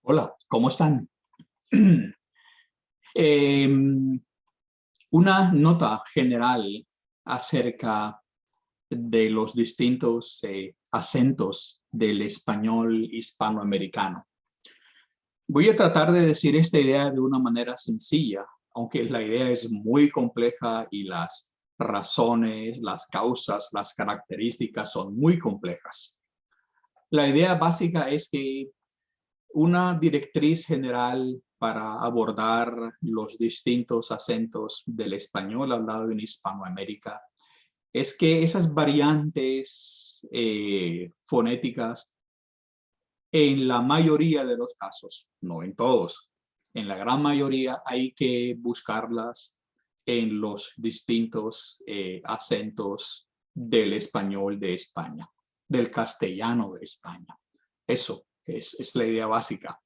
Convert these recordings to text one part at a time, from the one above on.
Hola, ¿cómo están? Em, una nota general acerca de los distintos acentos del español hispanoamericano. Voy a tratar de decir esta idea de una manera sencilla, aunque la idea es muy compleja y las razones, las causas, las características son muy complejas. La idea básica es que una directriz general para abordar los distintos acentos del español hablado en Hispanoamérica es que esas variantes fonéticas, en la mayoría de los casos, no en todos, en la gran mayoría hay que buscarlas en los distintos acentos del español de España, del castellano de España. Eso es la idea básica.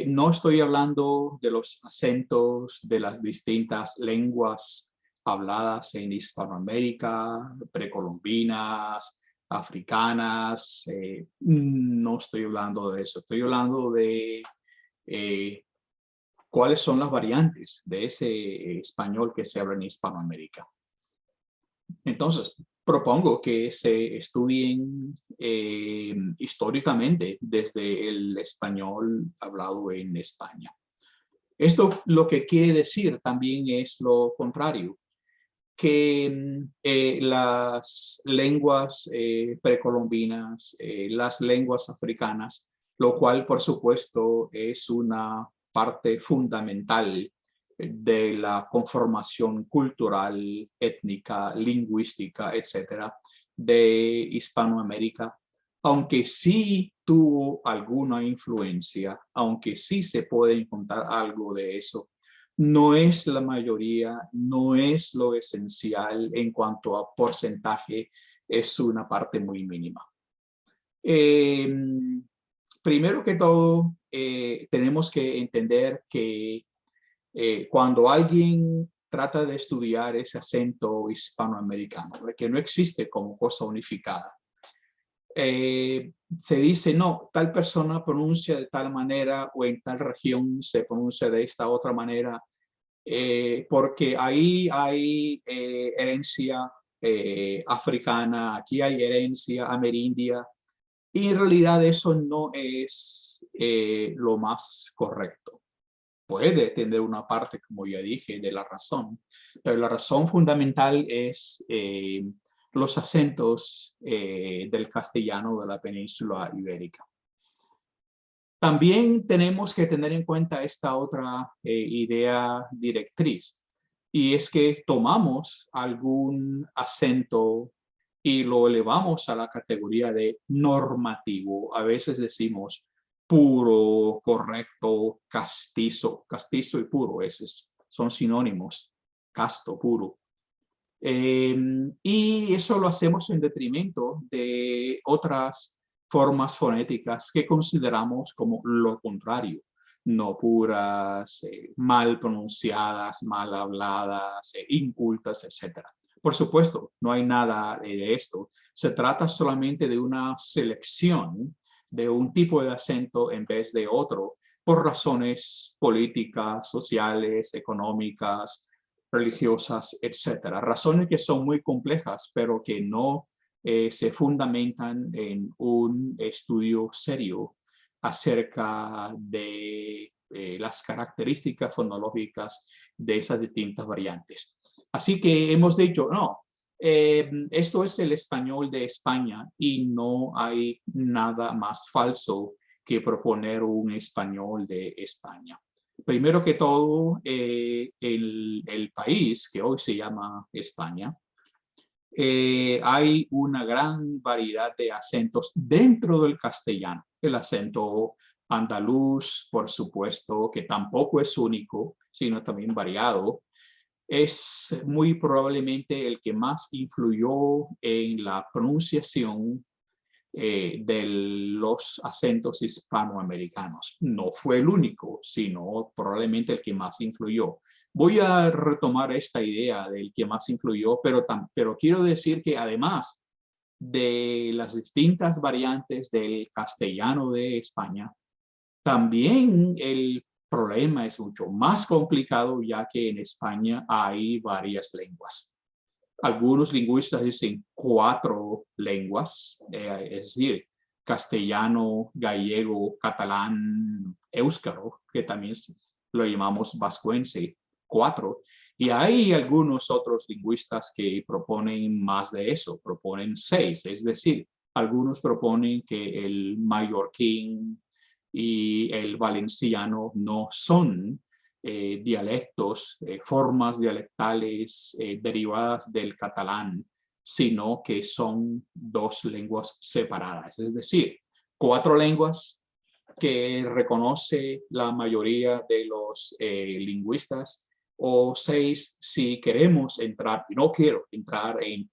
No estoy hablando de los acentos de las distintas lenguas habladas en Hispanoamérica, precolombinas, africanas. No estoy hablando de eso. Estoy hablando de cuáles son las variantes de ese español que se habla en Hispanoamérica. Entonces, propongo que se estudien históricamente desde el español hablado en España. Esto lo que quiere decir también es lo contrario, que las lenguas precolombinas, las lenguas africanas, lo cual por supuesto es una parte fundamental de la conformación cultural, étnica, lingüística, etcétera, de Hispanoamérica, aunque sí tuvo alguna influencia, aunque sí se puede encontrar algo de eso, no es la mayoría, no es lo esencial en cuanto a porcentaje, es una parte muy mínima. Eh, Primero que todo, tenemos que entender que cuando alguien trata de estudiar ese acento hispanoamericano, que no existe como cosa unificada, se dice, no, tal persona pronuncia de tal manera o en tal región se pronuncia de esta otra manera, porque ahí hay herencia africana, aquí hay herencia amerindia, y en realidad eso no es lo más correcto. Puede tener una parte, como ya dije, de la razón, pero la razón fundamental es los acentos del castellano de la península ibérica. También tenemos que tener en cuenta esta otra idea directriz, y es que tomamos algún acento y lo elevamos a la categoría de normativo. A veces decimos puro, correcto, castizo. Castizo y puro, esos son sinónimos. Casto, puro. Y eso lo hacemos en detrimento de otras formas fonéticas que consideramos como lo contrario, no puras, mal pronunciadas, mal habladas, incultas, etc. Por supuesto, no hay nada de esto. Se trata solamente de una selección de un tipo de acento en vez de otro, por razones políticas, sociales, económicas, religiosas, etcétera. Razones que son muy complejas, pero que no se fundamentan en un estudio serio acerca de las características fonológicas de esas distintas variantes. Así que hemos dicho, no, esto es el español de España y no hay nada más falso que proponer un español de España. Primero que todo, el país que hoy se llama España, hay una gran variedad de acentos dentro del castellano. El acento andaluz, por supuesto, que tampoco es único, sino también variado, es muy probablemente el que más influyó en la pronunciación de los acentos hispanoamericanos. No fue el único, sino probablemente el que más influyó. Voy a retomar esta idea del que más influyó, pero quiero decir que además de las distintas variantes del castellano de España, También el problema es mucho más complicado, ya que en España hay varias lenguas. Algunos lingüistas dicen 4 lenguas, es decir, castellano, gallego, catalán, éuscaro, que también lo llamamos vascuense, 4. Y hay algunos otros lingüistas que proponen más de eso, proponen 6, es decir, algunos proponen que el mallorquín y el valenciano no son dialectos, formas dialectales derivadas del catalán, sino que son 2 lenguas separadas. Es decir, 4 lenguas que reconoce la mayoría de los lingüistas, o 6 si queremos entrar, y no quiero entrar en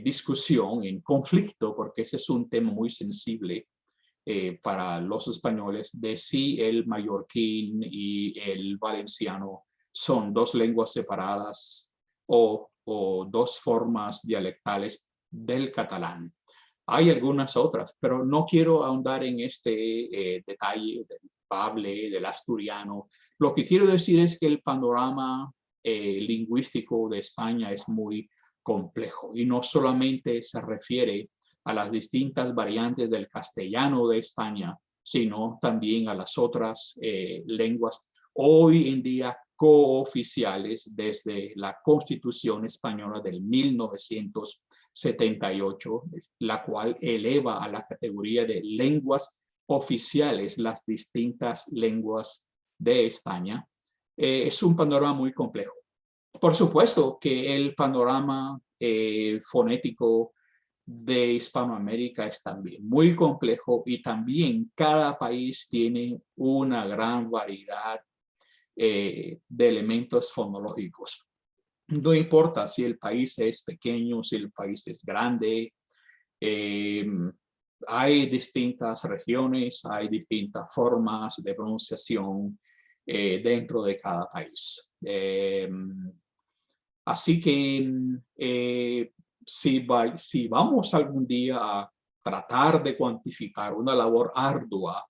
discusión, en conflicto, porque ese es un tema muy sensible para los españoles, de si el mallorquín y el valenciano son 2 lenguas separadas o 2 formas dialectales del catalán. Hay algunas otras, pero no quiero ahondar en este detalle del bable, del asturiano. Lo que quiero decir es que el panorama lingüístico de España es muy complejo y no solamente se refiere a las distintas variantes del castellano de España, sino también a las otras lenguas hoy en día cooficiales desde la Constitución Española del 1978, la cual eleva a la categoría de lenguas oficiales las distintas lenguas de España. Es un panorama muy complejo. Por supuesto que el panorama fonético de Hispanoamérica es también muy complejo y también cada país tiene una gran variedad de elementos fonológicos. No importa si el país es pequeño, si el país es grande, hay distintas regiones, hay distintas formas de pronunciación dentro de cada país. Así que si vamos algún día a tratar de cuantificar una labor ardua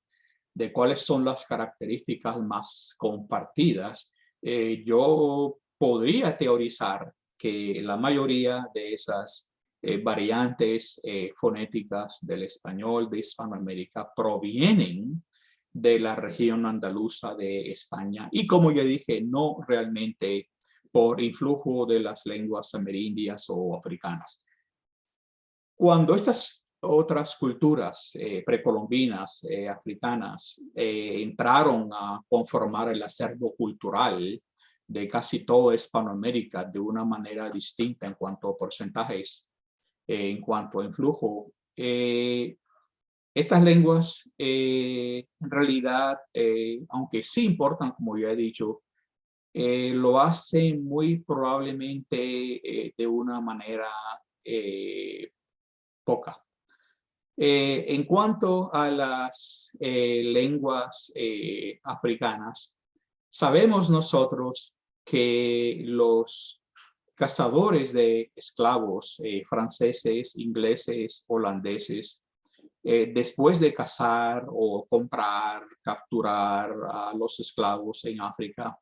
de cuáles son las características más compartidas, yo podría teorizar que la mayoría de esas variantes fonéticas del español de Hispanoamérica provienen de la región andaluza de España y, como ya dije, no realmente por influjo de las lenguas amerindias o africanas. Cuando estas otras culturas precolombinas, africanas, entraron a conformar el acervo cultural de casi toda Hispanoamérica de una manera distinta en cuanto a porcentajes, en cuanto a influjo, estas lenguas en realidad, aunque sí importan, como ya he dicho, lo hacen muy probablemente de una manera poca. En cuanto a las lenguas africanas, sabemos nosotros que los cazadores de esclavos franceses, ingleses, holandeses, después de cazar o comprar, capturar a los esclavos en África,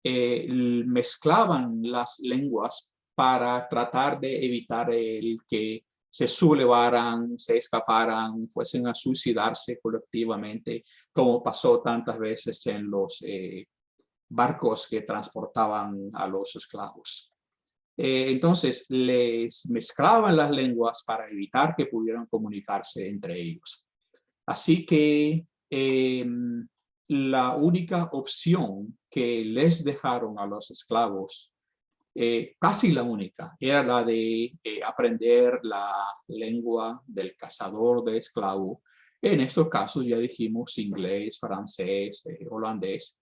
mezclaban las lenguas para tratar de evitar el que se sublevaran, se escaparan, fuesen a suicidarse colectivamente, como pasó tantas veces en los barcos que transportaban a los esclavos. Entonces, les mezclaban las lenguas para evitar que pudieran comunicarse entre ellos. Así que la única opción que les dejaron a los esclavos, casi la única, era la de aprender la lengua del cazador de esclavos. En estos casos ya dijimos inglés, francés, holandés,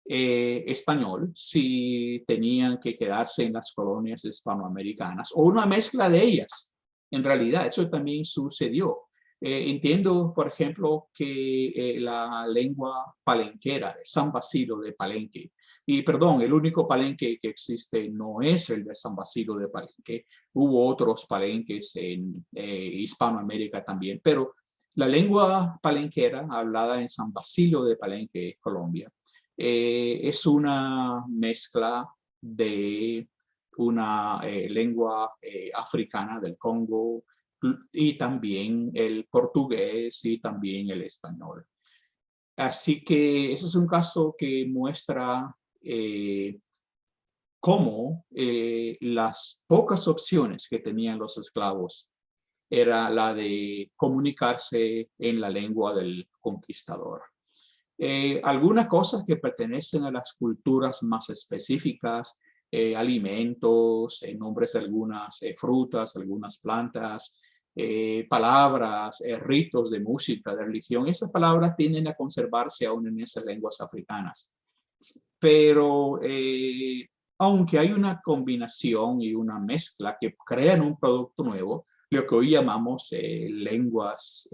español, si tenían que quedarse en las colonias hispanoamericanas, o una mezcla de ellas. En realidad, eso también sucedió. Entiendo, por ejemplo, que la lengua palenquera de San Basilio de Palenque, y perdón, el único palenque que existe no es el de San Basilio de Palenque, hubo otros palenques en Hispanoamérica también, pero La lengua palenquera, hablada en San Basilio de Palenque, Colombia, es una mezcla de una lengua africana del Congo y también el portugués y también el español. Así que ese es un caso que muestra cómo las pocas opciones que tenían los esclavos era la de comunicarse en la lengua del conquistador. Algunas cosas que pertenecen a las culturas más específicas, alimentos, nombres de algunas frutas, algunas plantas, palabras, ritos de música, de religión, esas palabras tienden a conservarse aún en esas lenguas africanas. Pero aunque hay una combinación y una mezcla que crean un producto nuevo, lo que hoy llamamos lenguas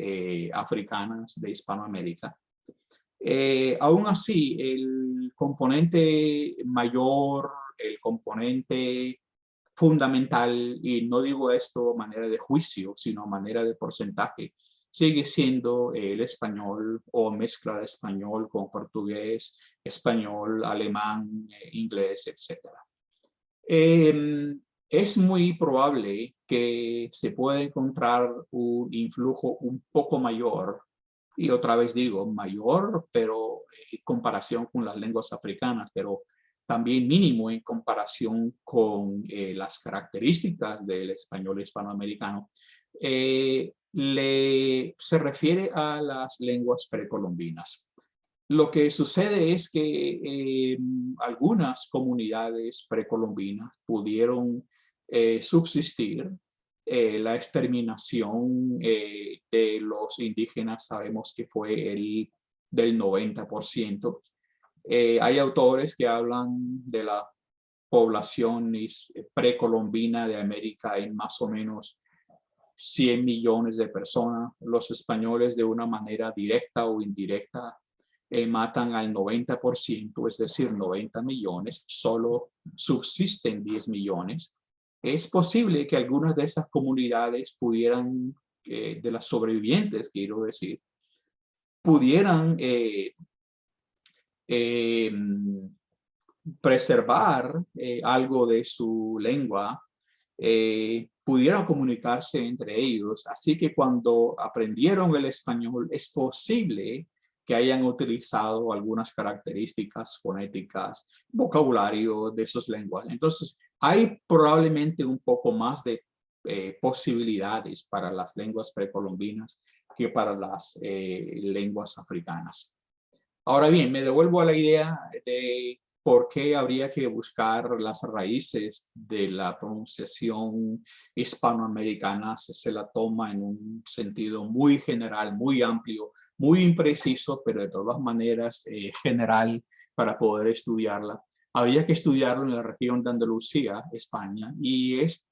africanas de Hispanoamérica, aún así, el componente mayor, el componente fundamental, y no digo esto a manera de juicio, sino a manera de porcentaje, sigue siendo el español o mezcla de español con portugués, español, alemán, inglés, etc. Es muy probable que se pueda encontrar un influjo un poco mayor, y otra vez digo mayor, pero en comparación con las lenguas africanas, pero también mínimo en comparación con las características del español hispanoamericano, se refiere a las lenguas precolombinas. Lo que sucede es que algunas comunidades precolombinas pudieron subsistir. La exterminación de los indígenas sabemos que fue del 90%. Hay autores que hablan de la población precolombina de América en más o menos 100 millones de personas. Los españoles de una manera directa o indirecta matan al 90%, es decir, 90 millones, solo subsisten 10 millones. Es posible que algunas de esas comunidades pudieran, de las sobrevivientes, quiero decir, pudieran preservar algo de su lengua, pudieran comunicarse entre ellos. Así que cuando aprendieron el español, es posible que hayan utilizado algunas características fonéticas, vocabulario de sus lenguas. Entonces, hay probablemente un poco más de posibilidades para las lenguas precolombinas que para las lenguas africanas. Ahora bien, me devuelvo a la idea de por qué habría que buscar las raíces de la pronunciación hispanoamericana. Se la toma en un sentido muy general, muy amplio, muy impreciso, pero de todas maneras general para poder estudiarla. Habría que estudiarlo en la región de Andalucía, España, y es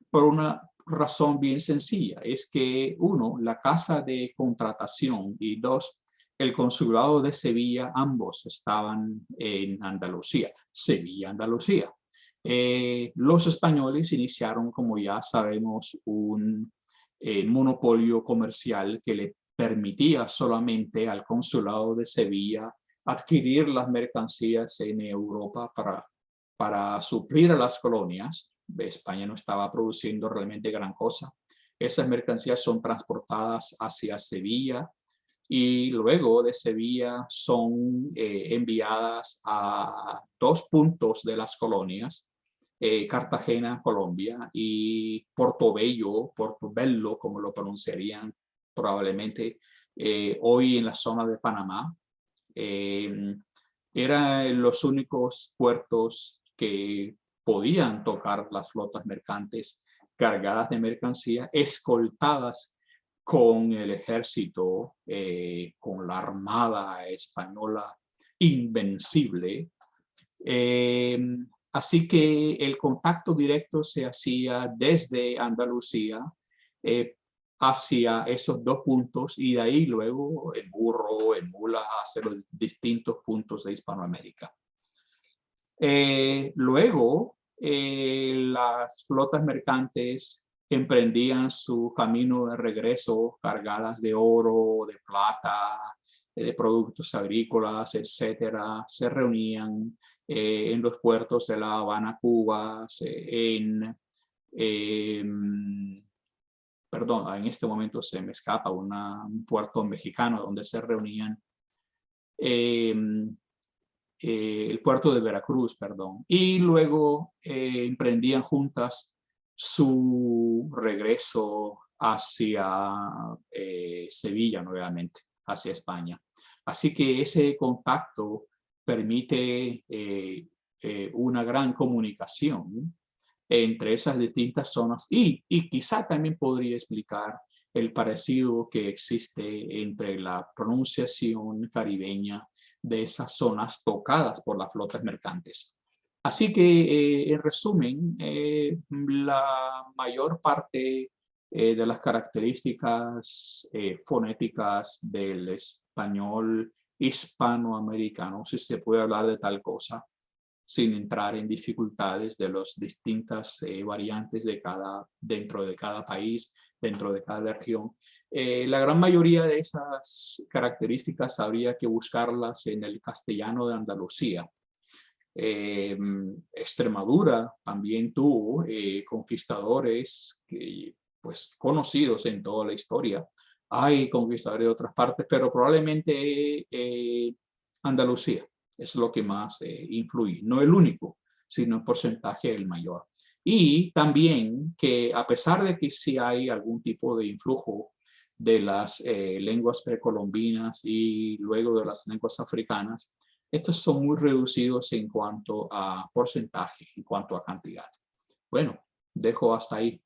por una razón bien sencilla. Es que uno, la casa de contratación, y dos, el consulado de Sevilla, ambos estaban en Andalucía, Sevilla, Andalucía. Los españoles iniciaron, como ya sabemos, un monopolio comercial que le permitía solamente al consulado de Sevilla adquirir las mercancías en Europa para suplir a las colonias. España no estaba produciendo realmente gran cosa. Esas mercancías son transportadas hacia Sevilla, y luego de Sevilla son enviadas a dos puntos de las colonias, Cartagena, Colombia, y Portobello, Portobello, como lo pronunciarían probablemente hoy en la zona de Panamá. Eran los únicos puertos que podían tocar las flotas mercantes cargadas de mercancía, escoltadas con el ejército, con la armada española invencible. Así que el contacto directo se hacía desde Andalucía hacia esos dos puntos, y de ahí luego en burro, en mula, hacia los distintos puntos de Hispanoamérica. Luego, las flotas mercantes emprendían su camino de regreso cargadas de oro, de plata, de productos agrícolas, etcétera, se reunían en los puertos de La Habana, Cuba, perdón, en este momento se me escapa un puerto mexicano donde se reunían, el puerto de Veracruz, perdón, y luego emprendían juntas su regreso hacia Sevilla nuevamente, hacia España. Así que ese contacto permite una gran comunicación entre esas distintas zonas y quizá también podría explicar el parecido que existe entre la pronunciación caribeña de esas zonas tocadas por las flotas mercantes. Así que, en resumen, la mayor parte de las características fonéticas del español hispanoamericano, si se puede hablar de tal cosa, sin entrar en dificultades de las distintas variantes dentro de cada país, dentro de cada región. La gran mayoría de esas características habría que buscarlas en el castellano de Andalucía. Extremadura también tuvo conquistadores pues, conocidos en toda la historia. Hay conquistadores de otras partes, pero probablemente Andalucía es lo que más influye. No el único, sino en porcentaje el mayor. Y también que a pesar de que sí hay algún tipo de influjo de las lenguas precolombinas y luego de las lenguas africanas, estos son muy reducidos en cuanto a porcentaje, en cuanto a cantidad. Bueno, dejo hasta ahí.